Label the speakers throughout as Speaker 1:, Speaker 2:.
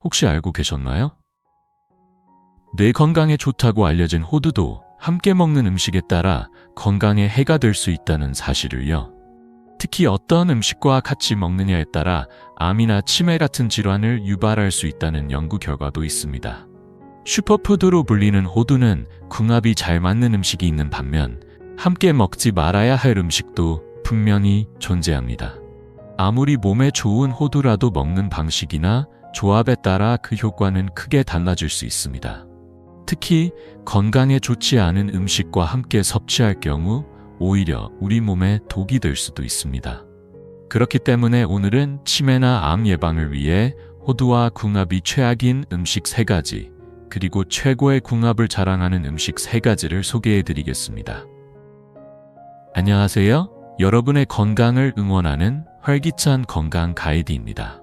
Speaker 1: 혹시 알고 계셨나요? 뇌 건강에 좋다고 알려진 호두도 함께 먹는 음식에 따라 건강에 해가 될 수 있다는 사실을요. 특히 어떤 음식과 같이 먹느냐에 따라 암이나 치매 같은 질환을 유발할 수 있다는 연구 결과도 있습니다. 슈퍼푸드로 불리는 호두는 궁합이 잘 맞는 음식이 있는 반면 함께 먹지 말아야 할 음식도 분명히 존재합니다. 아무리 몸에 좋은 호두라도 먹는 방식이나 조합에 따라 그 효과는 크게 달라질 수 있습니다. 특히 건강에 좋지 않은 음식과 함께 섭취할 경우 오히려 우리 몸에 독이 될 수도 있습니다. 그렇기 때문에 오늘은 치매나 암 예방을 위해 호두와 궁합이 최악인 음식 3가지, 그리고 최고의 궁합을 자랑하는 음식 3가지를 소개해 드리겠습니다. 안녕하세요. 여러분의 건강을 응원하는 활기찬 건강 가이드입니다.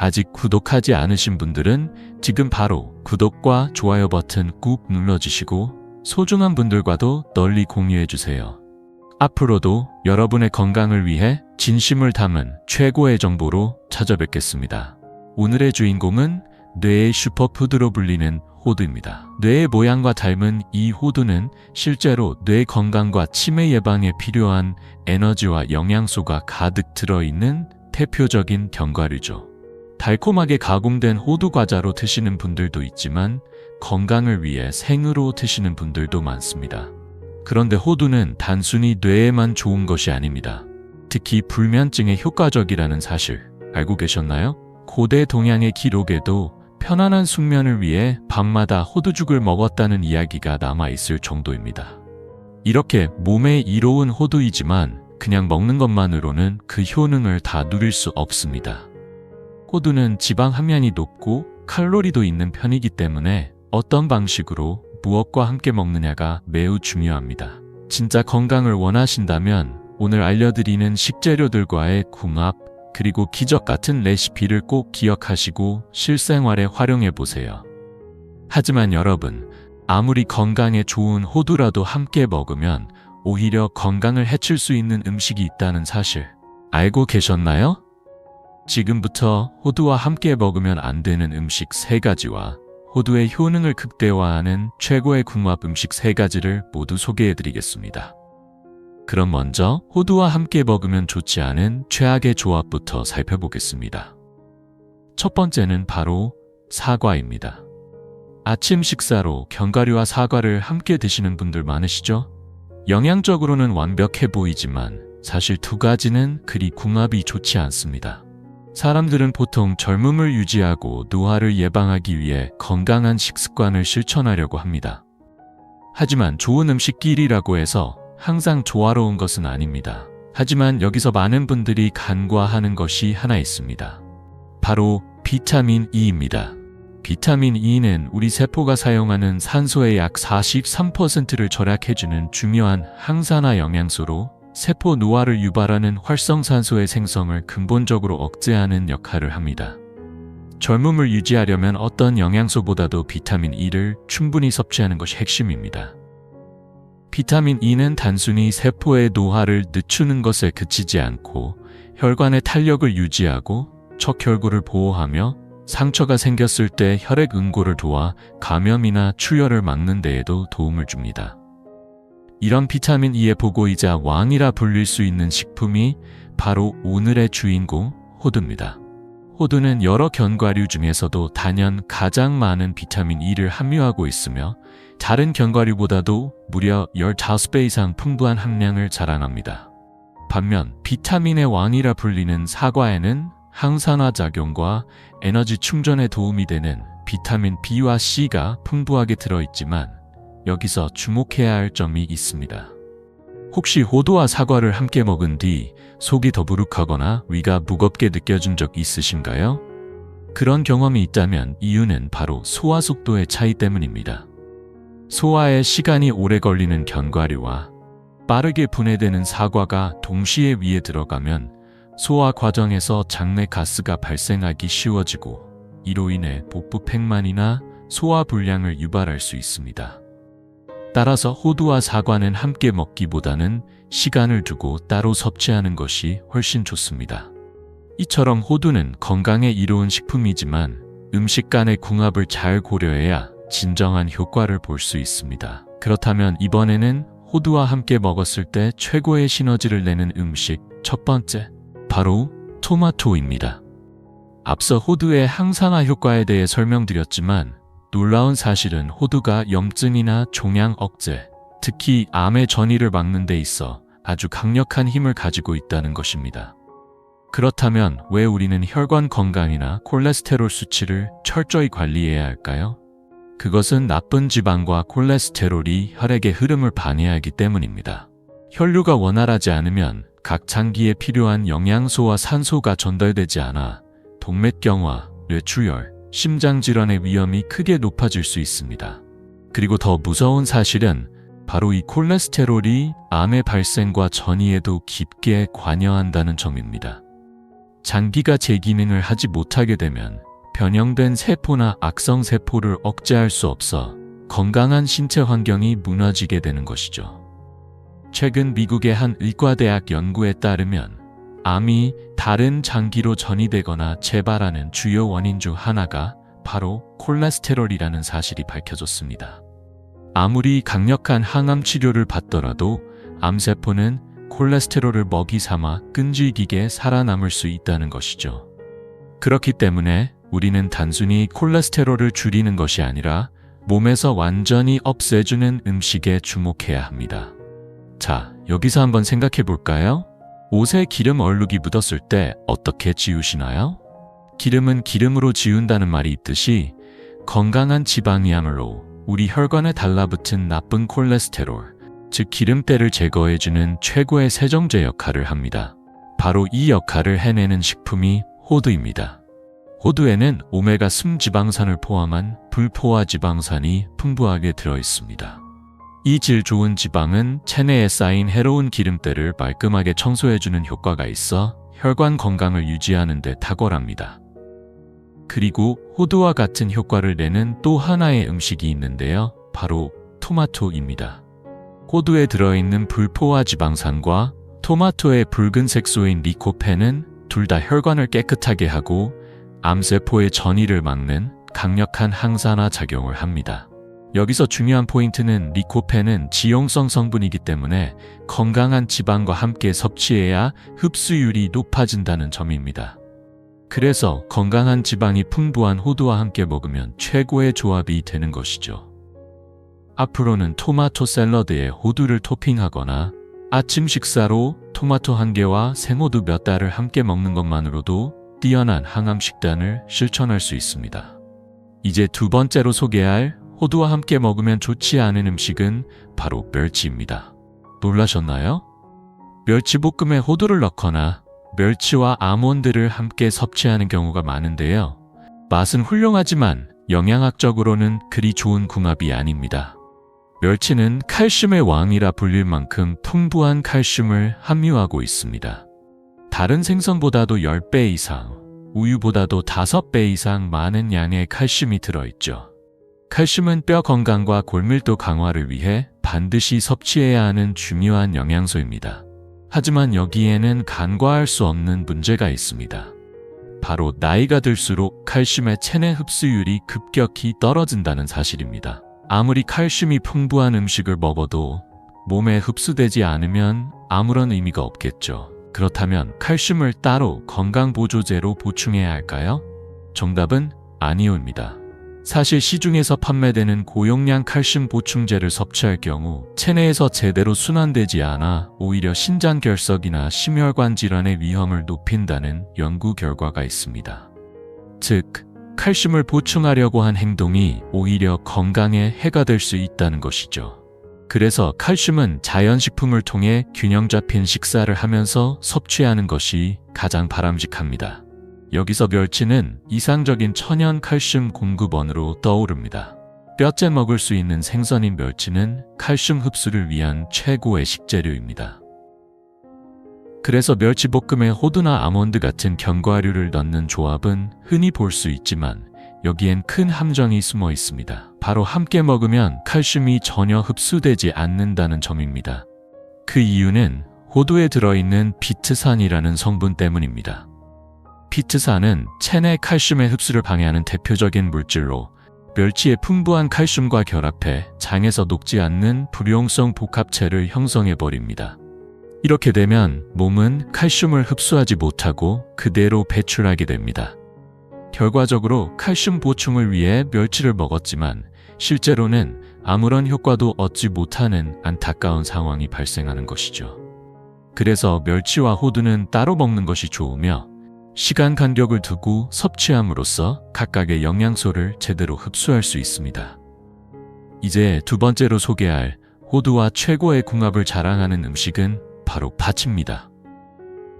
Speaker 1: 아직 구독하지 않으신 분들은 지금 바로 구독과 좋아요 버튼 꾹 눌러주시고 소중한 분들과도 널리 공유해주세요. 앞으로도 여러분의 건강을 위해 진심을 담은 최고의 정보로 찾아뵙겠습니다. 오늘의 주인공은 뇌의 슈퍼푸드로 불리는 호두입니다. 뇌의 모양과 닮은 이 호두는 실제로 뇌 건강과 치매 예방에 필요한 에너지와 영양소가 가득 들어있는 대표적인 견과류죠. 달콤하게 가공된 호두 과자로 드시는 분들도 있지만 건강을 위해 생으로 드시는 분들도 많습니다. 그런데 호두는 단순히 뇌에만 좋은 것이 아닙니다. 특히 불면증에 효과적이라는 사실 알고 계셨나요? 고대 동양의 기록에도 편안한 숙면을 위해 밤마다 호두죽을 먹었다는 이야기가 남아있을 정도입니다. 이렇게 몸에 이로운 호두이지만 그냥 먹는 것만으로는 그 효능을 다 누릴 수 없습니다. 호두는 지방 함량이 높고 칼로리도 있는 편이기 때문에 어떤 방식으로 무엇과 함께 먹느냐가 매우 중요합니다. 진짜 건강을 원하신다면 오늘 알려드리는 식재료들과의 궁합, 그리고 기적 같은 레시피를 꼭 기억하시고 실생활에 활용해 보세요. 하지만 여러분, 아무리 건강에 좋은 호두라도 함께 먹으면 오히려 건강을 해칠 수 있는 음식이 있다는 사실 알고 계셨나요? 지금부터 호두와 함께 먹으면 안 되는 음식 3가지와 호두의 효능을 극대화하는 최고의 궁합 음식 3가지를 모두 소개해 드리겠습니다. 그럼 먼저 호두와 함께 먹으면 좋지 않은 최악의 조합부터 살펴보겠습니다. 첫 번째는 바로 사과입니다. 아침 식사로 견과류와 사과를 함께 드시는 분들 많으시죠? 영양적으로는 완벽해 보이지만 사실 2가지는 그리 궁합이 좋지 않습니다. 사람들은 보통 젊음을 유지하고 노화를 예방하기 위해 건강한 식습관을 실천하려고 합니다. 하지만 좋은 음식끼리라고 해서 항상 조화로운 것은 아닙니다. 하지만 여기서 많은 분들이 간과하는 것이 하나 있습니다. 바로 비타민 E입니다. 비타민 E는 우리 세포가 사용하는 산소의 약 43%를 절약해주는 중요한 항산화 영양소로 세포 노화를 유발하는 활성산소의 생성을 근본적으로 억제하는 역할을 합니다. 젊음을 유지하려면 어떤 영양소보다도 비타민 E를 충분히 섭취하는 것이 핵심입니다. 비타민 E는 단순히 세포의 노화를 늦추는 것에 그치지 않고 혈관의 탄력을 유지하고 척혈구를 보호하며 상처가 생겼을 때 혈액 응고를 도와 감염이나 출혈을 막는 데에도 도움을 줍니다. 이런 비타민 E의 보고이자 왕이라 불릴 수 있는 식품이 바로 오늘의 주인공 호두입니다. 호두는 여러 견과류 중에서도 단연 가장 많은 비타민 E를 함유하고 있으며 다른 견과류보다도 무려 15배 이상 풍부한 함량을 자랑합니다. 반면 비타민의 왕이라 불리는 사과에는 항산화 작용과 에너지 충전에 도움이 되는 비타민 B와 C가 풍부하게 들어있지만 여기서 주목해야 할 점이 있습니다. 혹시 호두와 사과를 함께 먹은 뒤 속이 더부룩하거나 위가 무겁게 느껴진 적 있으신가요? 그런 경험이 있다면 이유는 바로 소화 속도의 차이 때문입니다. 소화에 시간이 오래 걸리는 견과류와 빠르게 분해되는 사과가 동시에 위에 들어가면 소화 과정에서 장내 가스가 발생하기 쉬워지고 이로 인해 복부 팽만이나 소화 불량을 유발할 수 있습니다. 따라서 호두와 사과는 함께 먹기보다는 시간을 두고 따로 섭취하는 것이 훨씬 좋습니다. 이처럼 호두는 건강에 이로운 식품이지만 음식 간의 궁합을 잘 고려해야 진정한 효과를 볼 수 있습니다. 그렇다면 이번에는 호두와 함께 먹었을 때 최고의 시너지를 내는 음식 첫 번째, 바로 토마토입니다. 앞서 호두의 항산화 효과에 대해 설명드렸지만 놀라운 사실은 호두가 염증이나 종양 억제, 특히 암의 전이를 막는 데 있어 아주 강력한 힘을 가지고 있다는 것입니다. 그렇다면 왜 우리는 혈관 건강이나 콜레스테롤 수치를 철저히 관리해야 할까요? 그것은 나쁜 지방과 콜레스테롤이 혈액의 흐름을 방해하기 때문입니다. 혈류가 원활하지 않으면 각 장기에 필요한 영양소와 산소가 전달되지 않아 동맥경화, 뇌출혈, 심장질환의 위험이 크게 높아질 수 있습니다. 그리고 더 무서운 사실은 바로 이 콜레스테롤이 암의 발생과 전이에도 깊게 관여한다는 점입니다. 장기가 제 기능을 하지 못하게 되면 변형된 세포나 악성 세포를 억제할 수 없어 건강한 신체 환경이 무너지게 되는 것이죠. 최근 미국의 한 의과대학 연구에 따르면 암이 다른 장기로 전이되거나 재발하는 주요 원인 중 하나가 바로 콜레스테롤이라는 사실이 밝혀졌습니다. 아무리 강력한 항암 치료를 받더라도 암세포는 콜레스테롤을 먹이 삼아 끈질기게 살아남을 수 있다는 것이죠. 그렇기 때문에 우리는 단순히 콜레스테롤을 줄이는 것이 아니라 몸에서 완전히 없애주는 음식에 주목해야 합니다. 자, 여기서 한번 생각해 볼까요? 옷에 기름 얼룩이 묻었을 때 어떻게 지우시나요? 기름은 기름으로 지운다는 말이 있듯이 건강한 지방이야말로 우리 혈관에 달라붙은 나쁜 콜레스테롤, 즉 기름때를 제거해주는 최고의 세정제 역할을 합니다. 바로 이 역할을 해내는 식품이 호두입니다. 호두에는 오메가3 지방산을 포함한 불포화 지방산이 풍부하게 들어있습니다. 이 질 좋은 지방은 체내에 쌓인 해로운 기름때를 말끔하게 청소해주는 효과가 있어 혈관 건강을 유지하는 데 탁월합니다. 그리고 호두와 같은 효과를 내는 또 하나의 음식이 있는데요. 바로 토마토입니다. 호두에 들어있는 불포화 지방산과 토마토의 붉은 색소인 리코펜은 둘 다 혈관을 깨끗하게 하고 암세포의 전이를 막는 강력한 항산화 작용을 합니다. 여기서 중요한 포인트는 리코펜은 지용성 성분이기 때문에 건강한 지방과 함께 섭취해야 흡수율이 높아진다는 점입니다. 그래서 건강한 지방이 풍부한 호두와 함께 먹으면 최고의 조합이 되는 것이죠. 앞으로는 토마토 샐러드에 호두를 토핑하거나 아침 식사로 토마토 한 개와 생호두 몇 달을 함께 먹는 것만으로도 뛰어난 항암 식단을 실천할 수 있습니다. 이제 두 번째로 소개할 호두와 함께 먹으면 좋지 않은 음식은 바로 멸치입니다. 놀라셨나요? 멸치볶음에 호두를 넣거나 멸치와 아몬드를 함께 섭취하는 경우가 많은데요. 맛은 훌륭하지만 영양학적으로는 그리 좋은 궁합이 아닙니다. 멸치는 칼슘의 왕이라 불릴 만큼 풍부한 칼슘을 함유하고 있습니다. 다른 생선보다도 10배 이상, 우유보다도 5배 이상 많은 양의 칼슘이 들어있죠. 칼슘은 뼈 건강과 골밀도 강화를 위해 반드시 섭취해야 하는 중요한 영양소입니다. 하지만 여기에는 간과할 수 없는 문제가 있습니다. 바로 나이가 들수록 칼슘의 체내 흡수율이 급격히 떨어진다는 사실입니다. 아무리 칼슘이 풍부한 음식을 먹어도 몸에 흡수되지 않으면 아무런 의미가 없겠죠. 그렇다면 칼슘을 따로 건강보조제로 보충해야 할까요? 정답은 아니오입니다. 사실 시중에서 판매되는 고용량 칼슘 보충제를 섭취할 경우 체내에서 제대로 순환되지 않아 오히려 신장결석이나 심혈관 질환의 위험을 높인다는 연구 결과가 있습니다. 즉, 칼슘을 보충하려고 한 행동이 오히려 건강에 해가 될 수 있다는 것이죠. 그래서 칼슘은 자연식품을 통해 균형 잡힌 식사를 하면서 섭취하는 것이 가장 바람직합니다. 여기서 멸치는 이상적인 천연 칼슘 공급원으로 떠오릅니다. 뼈째 먹을 수 있는 생선인 멸치는 칼슘 흡수를 위한 최고의 식재료입니다. 그래서 멸치볶음에 호두나 아몬드 같은 견과류를 넣는 조합은 흔히 볼 수 있지만 여기엔 큰 함정이 숨어 있습니다. 바로 함께 먹으면 칼슘이 전혀 흡수되지 않는다는 점입니다. 그 이유는 호두에 들어있는 비트산이라는 성분 때문입니다. 피트산은 체내 칼슘의 흡수를 방해하는 대표적인 물질로 멸치의 풍부한 칼슘과 결합해 장에서 녹지 않는 불용성 복합체를 형성해버립니다. 이렇게 되면 몸은 칼슘을 흡수하지 못하고 그대로 배출하게 됩니다. 결과적으로 칼슘 보충을 위해 멸치를 먹었지만 실제로는 아무런 효과도 얻지 못하는 안타까운 상황이 발생하는 것이죠. 그래서 멸치와 호두는 따로 먹는 것이 좋으며 시간 간격을 두고 섭취함으로써 각각의 영양소를 제대로 흡수할 수 있습니다. 이제 두 번째로 소개할 호두와 최고의 궁합을 자랑하는 음식은 바로 팥입니다.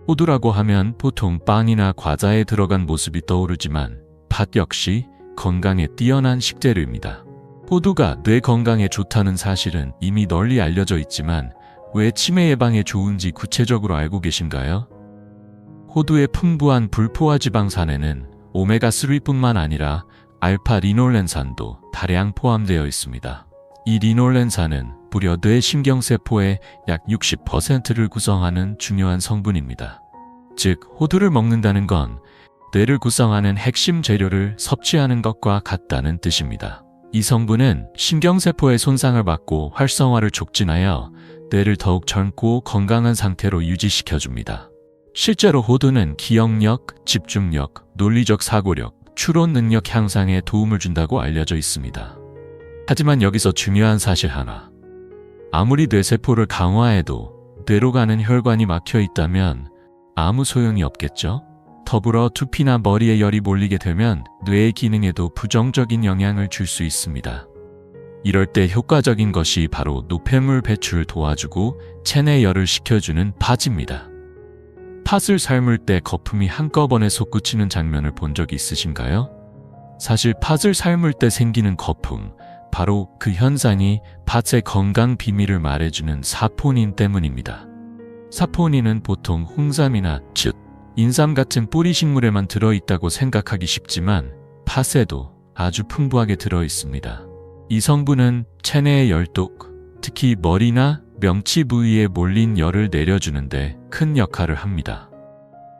Speaker 1: 호두라고 하면 보통 빵이나 과자에 들어간 모습이 떠오르지만 팥 역시 건강에 뛰어난 식재료입니다. 호두가 뇌 건강에 좋다는 사실은 이미 널리 알려져 있지만 왜 치매 예방에 좋은지 구체적으로 알고 계신가요? 호두의 풍부한 불포화 지방산에는 오메가3뿐만 아니라 알파 리놀렌산도 다량 포함되어 있습니다. 이 리놀렌산은 무려 뇌 신경세포의 약 60%를 구성하는 중요한 성분입니다. 즉, 호두를 먹는다는 건 뇌를 구성하는 핵심 재료를 섭취하는 것과 같다는 뜻입니다. 이 성분은 신경세포의 손상을 막고 활성화를 촉진하여 뇌를 더욱 젊고 건강한 상태로 유지시켜줍니다. 실제로 호두는 기억력, 집중력, 논리적 사고력, 추론 능력 향상에 도움을 준다고 알려져 있습니다. 하지만 여기서 중요한 사실 하나. 아무리 뇌세포를 강화해도 뇌로 가는 혈관이 막혀 있다면 아무 소용이 없겠죠? 더불어 두피나 머리에 열이 몰리게 되면 뇌의 기능에도 부정적인 영향을 줄 수 있습니다. 이럴 때 효과적인 것이 바로 노폐물 배출을 도와주고 체내 열을 식혀주는 팥입니다. 팥을 삶을 때 거품이 한꺼번에 솟구치는 장면을 본 적이 있으신가요? 사실 팥을 삶을 때 생기는 거품, 바로 그 현상이 팥의 건강 비밀을 말해주는 사포닌 때문입니다. 사포닌은 보통 홍삼이나 쯧, 인삼 같은 뿌리 식물에만 들어있다고 생각하기 쉽지만 팥에도 아주 풍부하게 들어있습니다. 이 성분은 체내의 열독, 특히 머리나 명치 부위에 몰린 열을 내려주는데 큰 역할을 합니다.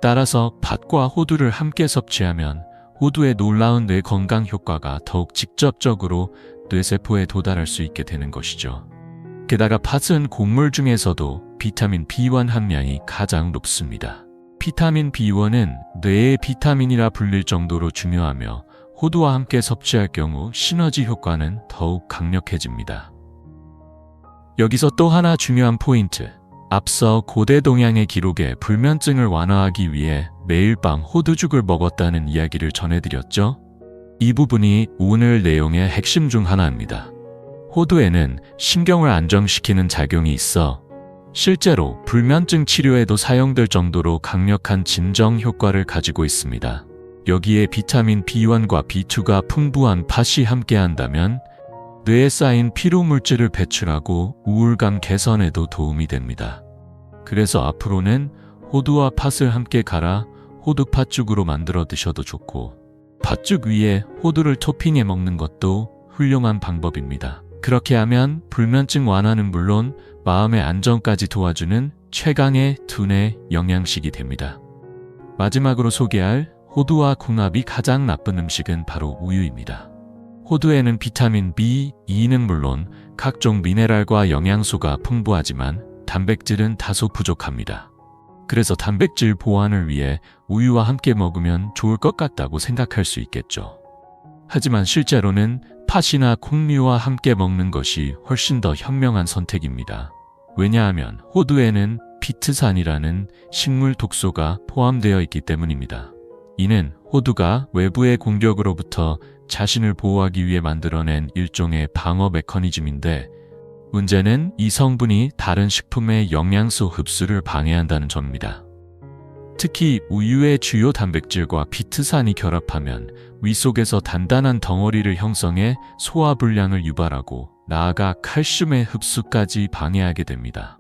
Speaker 1: 따라서 팥과 호두를 함께 섭취하면 호두의 놀라운 뇌 건강 효과가 더욱 직접적으로 뇌세포에 도달할 수 있게 되는 것이죠. 게다가 팥은 곡물 중에서도 비타민 B1 함량이 가장 높습니다. 비타민 B1은 뇌의 비타민이라 불릴 정도로 중요하며 호두와 함께 섭취할 경우 시너지 효과는 더욱 강력해집니다. 여기서 또 하나 중요한 포인트. 앞서 고대 동양의 기록에 불면증을 완화하기 위해 매일 밤 호두죽을 먹었다는 이야기를 전해드렸죠? 이 부분이 오늘 내용의 핵심 중 하나입니다. 호두에는 신경을 안정시키는 작용이 있어 실제로 불면증 치료에도 사용될 정도로 강력한 진정 효과를 가지고 있습니다. 여기에 비타민 B1과 B2가 풍부한 팥이 함께한다면 뇌에 쌓인 피로 물질을 배출하고 우울감 개선에도 도움이 됩니다. 그래서 앞으로는 호두와 팥을 함께 갈아 호두팥죽으로 만들어 드셔도 좋고 팥죽 위에 호두를 토핑해 먹는 것도 훌륭한 방법입니다. 그렇게 하면 불면증 완화는 물론 마음의 안정까지 도와주는 최강의 두뇌 영양식이 됩니다. 마지막으로 소개할 호두와 궁합이 가장 나쁜 음식은 바로 우유입니다. 호두에는 비타민 B, E는 물론 각종 미네랄과 영양소가 풍부하지만 단백질은 다소 부족합니다. 그래서 단백질 보완을 위해 우유와 함께 먹으면 좋을 것 같다고 생각할 수 있겠죠. 하지만 실제로는 팥이나 콩류와 함께 먹는 것이 훨씬 더 현명한 선택입니다. 왜냐하면 호두에는 피트산이라는 식물 독소가 포함되어 있기 때문입니다. 이는 호두가 외부의 공격으로부터 자신을 보호하기 위해 만들어낸 일종의 방어 메커니즘인데 문제는 이 성분이 다른 식품의 영양소 흡수를 방해한다는 점입니다. 특히 우유의 주요 단백질과 피트산이 결합하면 위 속에서 단단한 덩어리를 형성해 소화불량을 유발하고 나아가 칼슘의 흡수까지 방해하게 됩니다.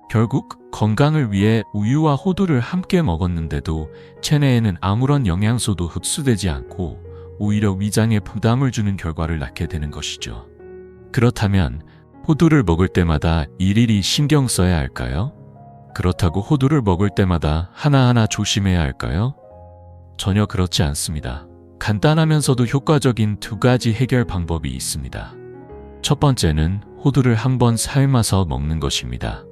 Speaker 1: 결국 건강을 위해 우유와 호두를 함께 먹었는데도 체내에는 아무런 영양소도 흡수되지 않고 오히려 위장에 부담을 주는 결과를 낳게 되는 것이죠. 그렇다면 호두를 먹을 때마다 일일이 신경 써야 할까요? 그렇다고 호두를 먹을 때마다 하나하나 조심해야 할까요? 전혀 그렇지 않습니다. 간단하면서도 효과적인 두 가지 해결 방법이 있습니다. 첫 번째는 호두를 한번 삶아서 먹는 것입니다.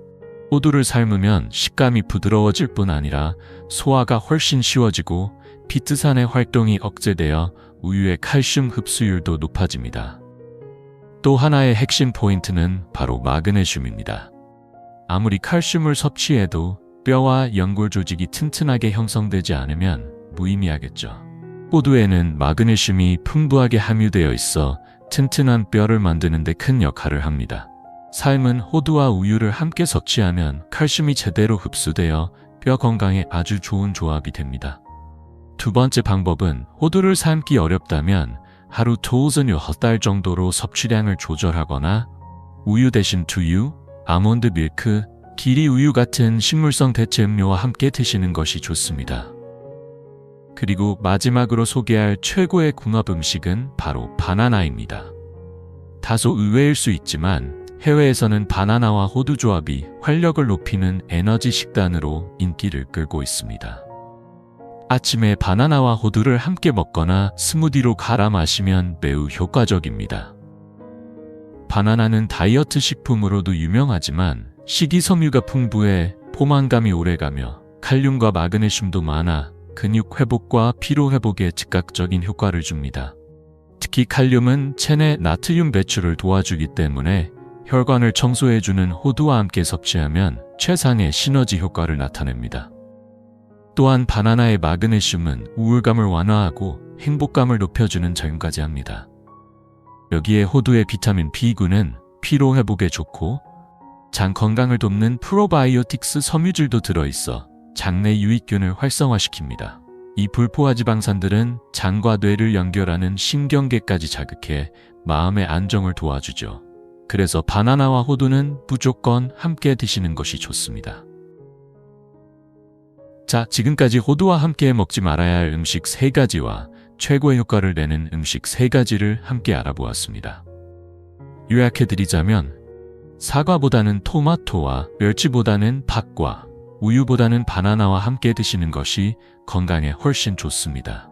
Speaker 1: 호두를 삶으면 식감이 부드러워질 뿐 아니라 소화가 훨씬 쉬워지고 피트산의 활동이 억제되어 우유의 칼슘 흡수율도 높아집니다. 또 하나의 핵심 포인트는 바로 마그네슘입니다. 아무리 칼슘을 섭취해도 뼈와 연골 조직이 튼튼하게 형성되지 않으면 무의미하겠죠. 호두에는 마그네슘이 풍부하게 함유되어 있어 튼튼한 뼈를 만드는 데 큰 역할을 합니다. 삶은 호두와 우유를 함께 섭취하면 칼슘이 제대로 흡수되어 뼈 건강에 아주 좋은 조합이 됩니다. 두 번째 방법은 호두를 삶기 어렵다면 하루 토우전유 헛달 정도로 섭취량을 조절하거나 우유 대신 두유, 아몬드 밀크, 기리 우유 같은 식물성 대체 음료와 함께 드시는 것이 좋습니다. 그리고 마지막으로 소개할 최고의 궁합 음식은 바로 바나나입니다. 다소 의외일 수 있지만 해외에서는 바나나와 호두 조합이 활력을 높이는 에너지 식단으로 인기를 끌고 있습니다. 아침에 바나나와 호두를 함께 먹거나 스무디로 갈아 마시면 매우 효과적입니다. 바나나는 다이어트 식품으로도 유명하지만 식이섬유가 풍부해 포만감이 오래가며 칼륨과 마그네슘도 많아 근육 회복과 피로 회복에 즉각적인 효과를 줍니다. 특히 칼륨은 체내 나트륨 배출을 도와주기 때문에 혈관을 청소해주는 호두와 함께 섭취하면 최상의 시너지 효과를 나타냅니다. 또한 바나나의 마그네슘은 우울감을 완화하고 행복감을 높여주는 작용까지 합니다. 여기에 호두의 비타민 B군은 피로 회복에 좋고 장 건강을 돕는 프로바이오틱스 섬유질도 들어있어 장내 유익균을 활성화시킵니다. 이 불포화 지방산들은 장과 뇌를 연결하는 신경계까지 자극해 마음의 안정을 도와주죠. 그래서 바나나와 호두는 무조건 함께 드시는 것이 좋습니다. 자, 지금까지 호두와 함께 먹지 말아야 할 음식 3가지와 최고의 효과를 내는 음식 3가지를 함께 알아보았습니다. 요약해드리자면 사과보다는 토마토와 멸치보다는 팥과 우유보다는 바나나와 함께 드시는 것이 건강에 훨씬 좋습니다.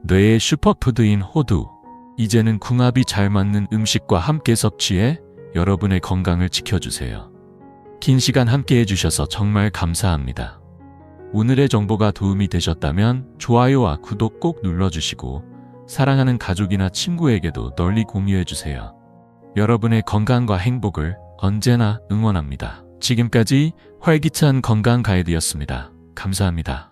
Speaker 1: 뇌의 슈퍼푸드인 호두, 이제는 궁합이 잘 맞는 음식과 함께 섭취해 여러분의 건강을 지켜주세요. 긴 시간 함께 해주셔서 정말 감사합니다. 오늘의 정보가 도움이 되셨다면 좋아요와 구독 꼭 눌러주시고 사랑하는 가족이나 친구에게도 널리 공유해주세요. 여러분의 건강과 행복을 언제나 응원합니다. 지금까지 활기찬 건강 가이드였습니다. 감사합니다.